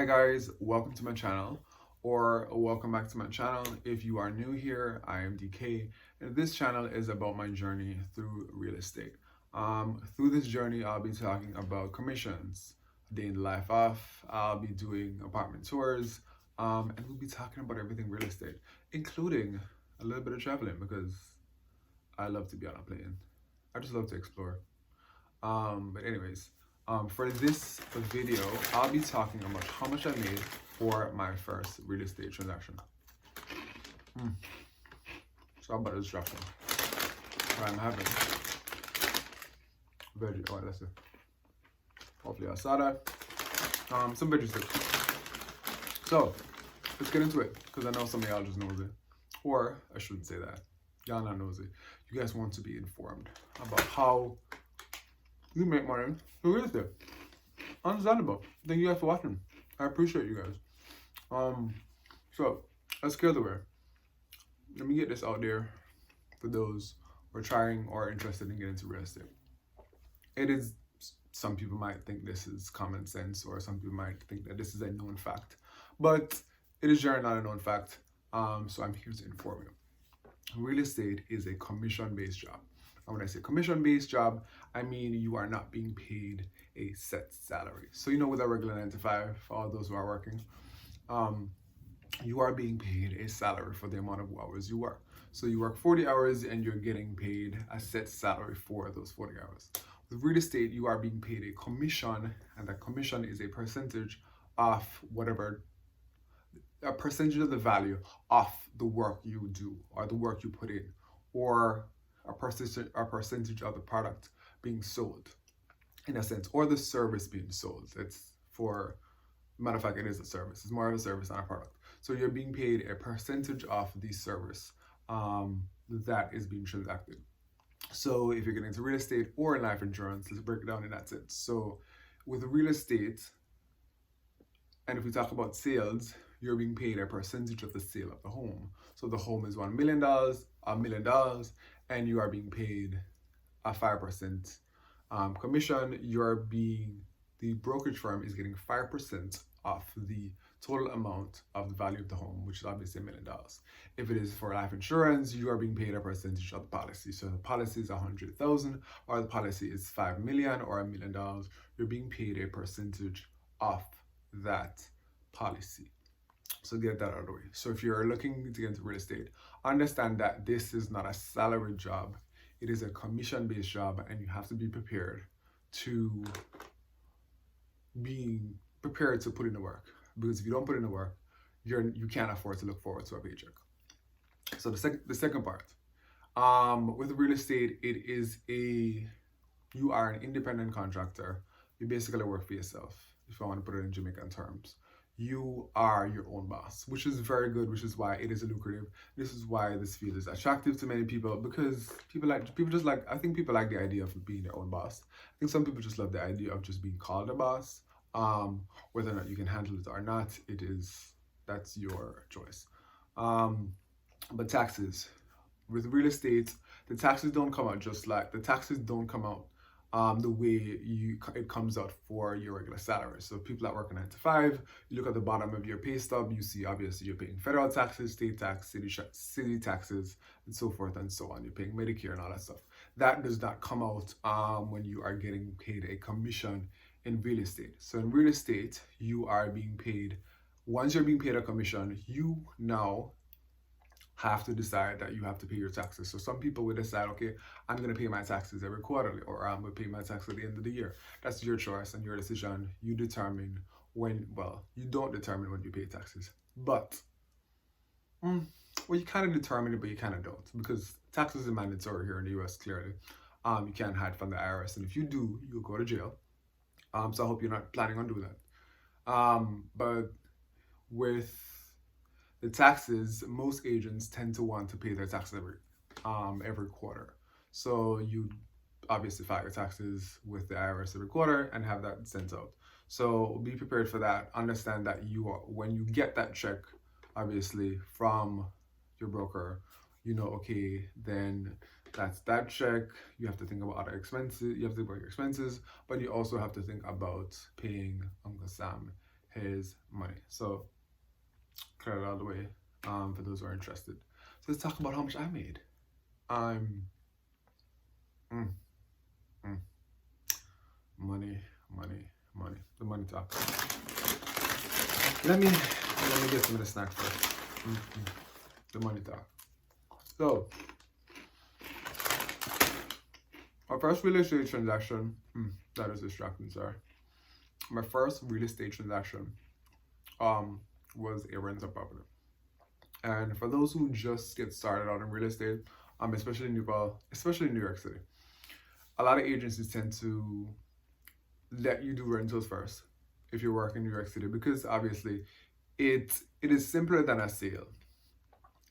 Hi guys, welcome to my channel, or welcome back to my channel. If you are new here, I am DK, and this channel is about my journey through real estate. Through this journey, I'll be talking about commissions, a day in the life off. I'll be doing apartment tours, and we'll be talking about everything real estate, including a little bit of traveling because I love to be on a plane. I just love to explore. But anyways, for this video, I'll be talking about how much I made for my first real estate transaction. So about the distraction. I'm having veggie. Oh, that's it. Hopefully asada. Some veggie sticks. So let's get into it because I know some of y'all just knows it, or I shouldn't say that. Y'all not knows it. You guys want to be informed about how you make money through real estate. Understandable. Thank you guys for watching. I appreciate you guys. So let's get the way. Let me get this out there for those who are trying or interested in getting into real estate. It is, some people might think this is common sense, or some people might think that this is a known fact, but it is generally not a known fact. So I'm here to inform you. Real estate is a commission-based job. And when I say commission-based job, I mean you are not being paid a set salary. So with a regular 9 to 5, for all those who are working, you are being paid a salary for the amount of hours you work. So you work 40 hours and you're getting paid a set salary for those 40 hours. With real estate, you are being paid a commission, and that commission is a percentage of a percentage of the value of the work you do, or the work you put in, or a percentage of the product being sold, in a sense, or the service being sold. It's for, matter of fact, it is a service. It's more of a service than a product. So you're being paid a percentage of the service that is being transacted. So if you're getting into real estate or life insurance, let's break it down in that sense. So with real estate, and if we talk about sales, you're being paid a percentage of the sale of the home. So the home is $1 million, $1 million, and you are being paid a 5% commission. The brokerage firm is getting 5% of the total amount of the value of the home, which is obviously $1 million. If it is for life insurance, you are being paid a percentage of the policy. So the policy is 100,000, or the policy is 5 million or $1 million. You're being paid a percentage of that policy. So get that out of the way. So if you're looking to get into real estate, understand that this is not a salary job. It is a commission-based job, and you have to be prepared to put in the work. Because if you don't put in the work, you can't afford to look forward to a paycheck. So the second part, with real estate, you are an independent contractor. You basically work for yourself, if I want to put it in Jamaican terms. You are your own boss, which is very good, which is why it is lucrative. This is why this field is attractive to many people, because I think people like the idea of being their own boss. I think some people just love the idea of just being called a boss. Whether or not you can handle it or not, that's your choice. But taxes, with real estate, the taxes don't come out the way it comes out for your regular salary. So people that work a 9 to 5, you look at the bottom of your pay stub, you see obviously you're paying federal taxes, state tax, city taxes, and so forth and so on. You're paying Medicare and all that stuff. That does not come out when you are getting paid a commission in real estate. So in real estate, you are being paid, once you're being paid a commission, you now have to decide that you have to pay your taxes. So some people will decide, okay, I'm going to pay my taxes every quarterly, or I'm going to pay my tax at the end of the year. That's your choice and your decision. You don't determine when you pay taxes. But, you kind of determine it, but you kind of don't, because taxes are mandatory here in the US, clearly. You can't hide from the IRS, and if you do, you'll go to jail. So I hope you're not planning on doing that. But with the taxes, most agents tend to want to pay their taxes every quarter. So you obviously file your taxes with the IRS every quarter and have that sent out. So be prepared for that. Understand that when you get that check, obviously from your broker, okay, then that's that check. You have to think about other expenses. You have to think about your expenses, but you also have to think about paying Uncle Sam his money. So clear it out of the way for those who are interested. So let's talk about how much I made. Money. The money talk. Let me get some of the snacks first. The money talk. So my first real estate transaction, that is distracting, sorry. My first real estate transaction was a rental property. And for those who just get started out in real estate, especially in New York City, a lot of agencies tend to let you do rentals first if you work in New York City, because obviously it is simpler than a sale.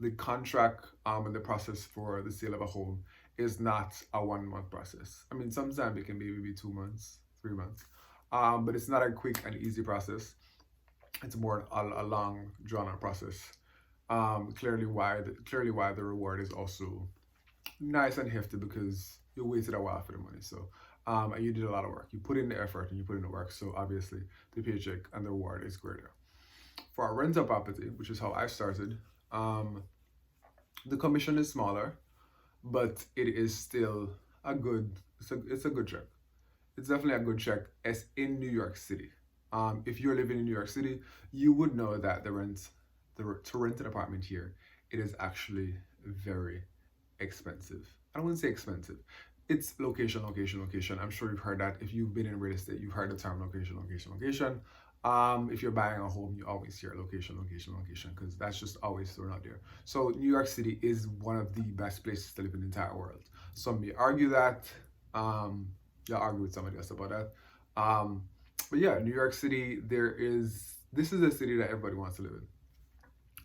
The contract and the process for the sale of a home is not a 1 month process. I mean, sometimes it can be maybe 2 months, 3 months, but it's not a quick and easy process. It's more a long, drawn-out process. Clearly why the reward is also nice and hefty, because you waited a while for the money. So and you did a lot of work. You put in the effort and you put in the work. So obviously the paycheck and the reward is greater. For a rental property, which is how I started, the commission is smaller, but it is still it's a good check. It's definitely a good check as in New York City. If you're living in New York City, you would know that to rent an apartment here, it is actually very expensive. I don't want to say expensive. It's location. I'm sure you've heard that. If you've been in real estate, you've heard the term location. If you're buying a home, you always hear location, because that's just always thrown out there. So New York City is one of the best places to live in the entire world. Some may argue that. You'll argue with somebody else about that. But yeah, New York City, this is a city that everybody wants to live in.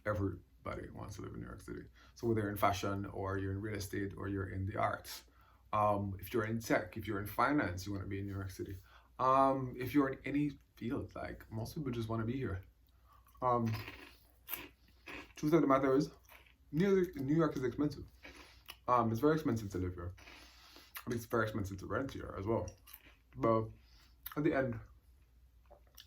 Everybody wants to live in New York City. So whether you're in fashion, or you're in real estate, or you're in the arts, if you're in tech, if you're in finance, you want to be in New York City. If you're in any field, like, most people just want to be here. Truth of the matter is, New York is expensive. It's very expensive to live here. I mean, it's very expensive to rent here as well. But at the end,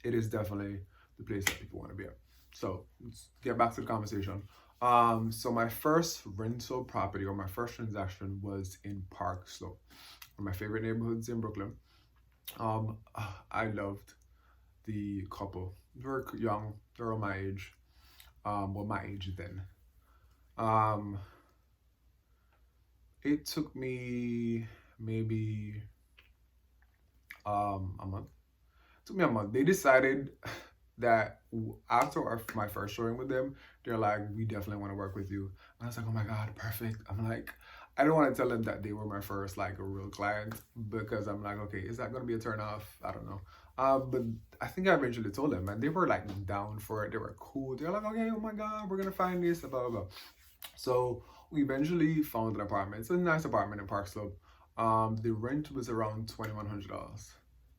it is definitely the place that people want to be at. So let's get back to the conversation. So my first rental property, or my first transaction, was in Park Slope, one of my favorite neighborhoods in Brooklyn. I loved the couple. They were young, they were my age, my age then. It took me maybe a month. It took me a month. They decided that after my first showing with them, they're like, we definitely want to work with you. And I was like, oh my God, perfect. I'm like, I don't want to tell them that they were my first, like, a real client, because I'm like, okay, is that going to be a turn off? I don't know. But I think I eventually told them, and they were like down for it. They were cool. They're like, okay, oh my God, we're going to find this, blah, blah, blah. So we eventually found an apartment. It's a nice apartment in Park Slope. The rent was around $2,100.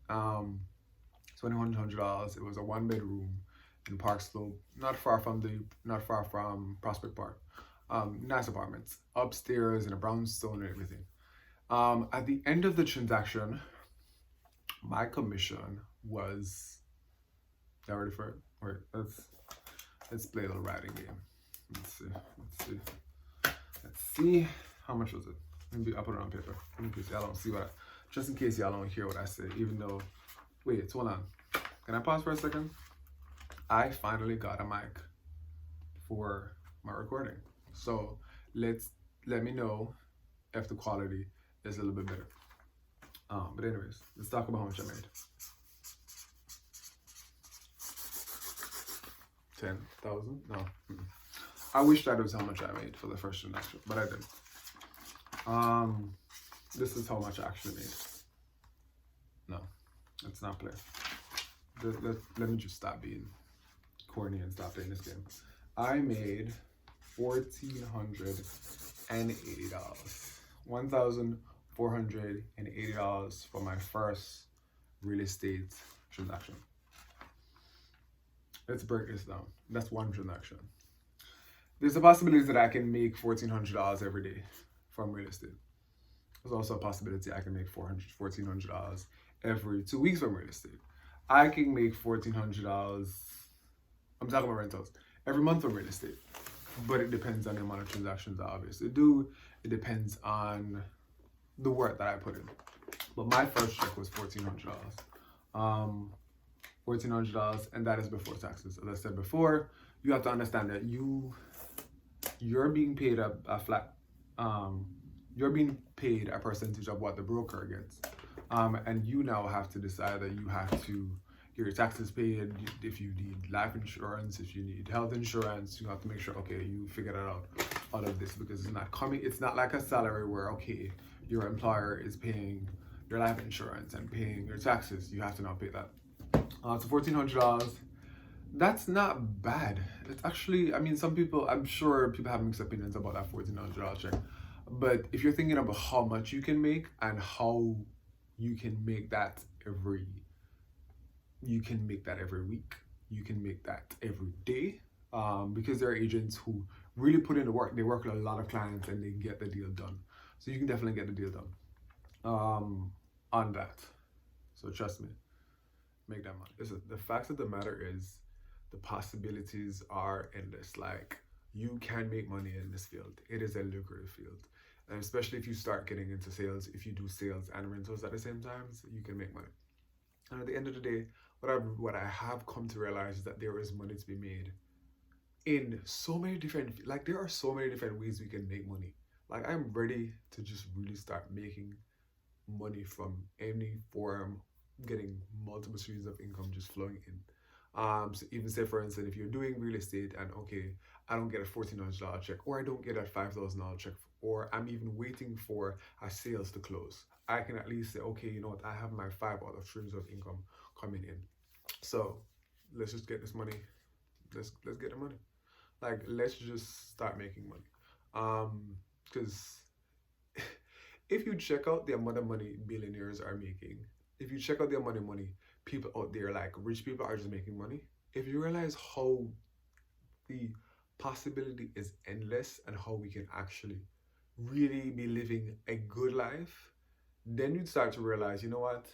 $2,100. It was a 1-bedroom in Park Slope, not far from Prospect Park. Nice apartments, upstairs and a brownstone and everything. At the end of the transaction, my commission was. Y'all ready for it? Wait, let's play a little writing game. Let's see. How much was it? Maybe I'll put it on paper. In case y'all don't see just in case y'all don't hear what I say, even though. Wait, hold on. Can I pause for a second? I finally got a mic for my recording. So let me know if the quality is a little bit better. But anyways, let's talk about how much I made. 10,000? No. I wish that was how much I made for the first transaction, but I didn't. This is how much I actually made. No, let's not play. Let me just stop being corny and stop playing this game. I made $1,480. $1,480 for my first real estate transaction. Let's break this down. That's one transaction. There's a possibility that I can make $1,400 every day from real estate. There's also a possibility I can make $1,400 every 2 weeks from real estate. I can make $1,400. I'm talking about rentals every month from real estate, but it depends on the amount of transactions I obviously do. It depends on the work that I put in. But my first check was $1,400. $1,400, and that is before taxes. As I said before, you have to understand that you're being paid a flat, you're being paid a percentage of what the broker gets, and you now have to decide that you have to get your taxes paid. If you need life insurance, if you need health insurance, you have to make sure, okay, you figure that out of this, because it's not like a salary where, okay, your employer is paying your life insurance and paying your taxes. You have to now pay that. So $1,400, that's not bad. It's actually, I mean, some people, I'm sure people have mixed opinions about that $1,400 check. But if you're thinking about how much you can make and how you can make that every week, you can make that every day, because there are agents who really put in the work. They work with a lot of clients and they get the deal done. So you can definitely get the deal done on that. So trust me, make that money. Listen, the fact of the matter is the possibilities are endless. Like, you can make money in this field. It is a lucrative field. And especially if you start getting into sales, if you do sales and rentals at the same time, you can make money. And at the end of the day, what I have come to realize is that there is money to be made in so many different, like, there are so many different ways we can make money. Like, I'm ready to just really start making money from any form, getting multiple streams of income just flowing in. So even say, for instance, if you're doing real estate and, okay, I don't get a $1,400 check, or I don't get a $5,000 check, or I'm even waiting for a sales to close, I can at least say, okay, you know what, I have my 5 other streams of income coming in. So let's just get this money. Let's get the money. Like, let's just start making money. Because if you check out the amount of money billionaires are making, if you check out the amount of money people out there, like rich people, are just making money, if you realize how the possibility is endless and how we can actually really be living a good life, then you'd start to realize, you know what,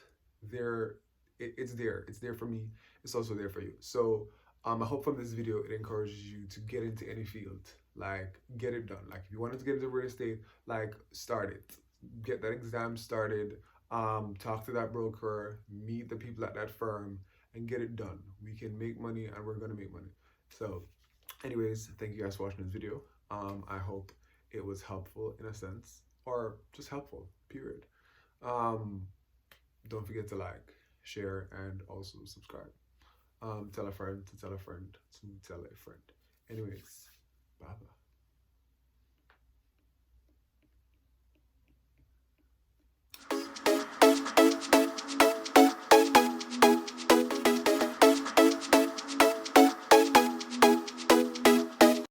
it's there for me, it's also there for you. So I hope from this video it encourages you to get into any field. Like, get it done. Like, if you wanted to get into real estate, like, start it, get that exam started, talk to that broker, meet the people at that firm, and get it done. We can make money, and we're gonna make money. So anyways, thank you guys for watching this video. I hope it was helpful in a sense, or just helpful, period. Don't forget to like, share, and also subscribe. Tell a friend to tell a friend to tell a friend. Anyways, bye bye.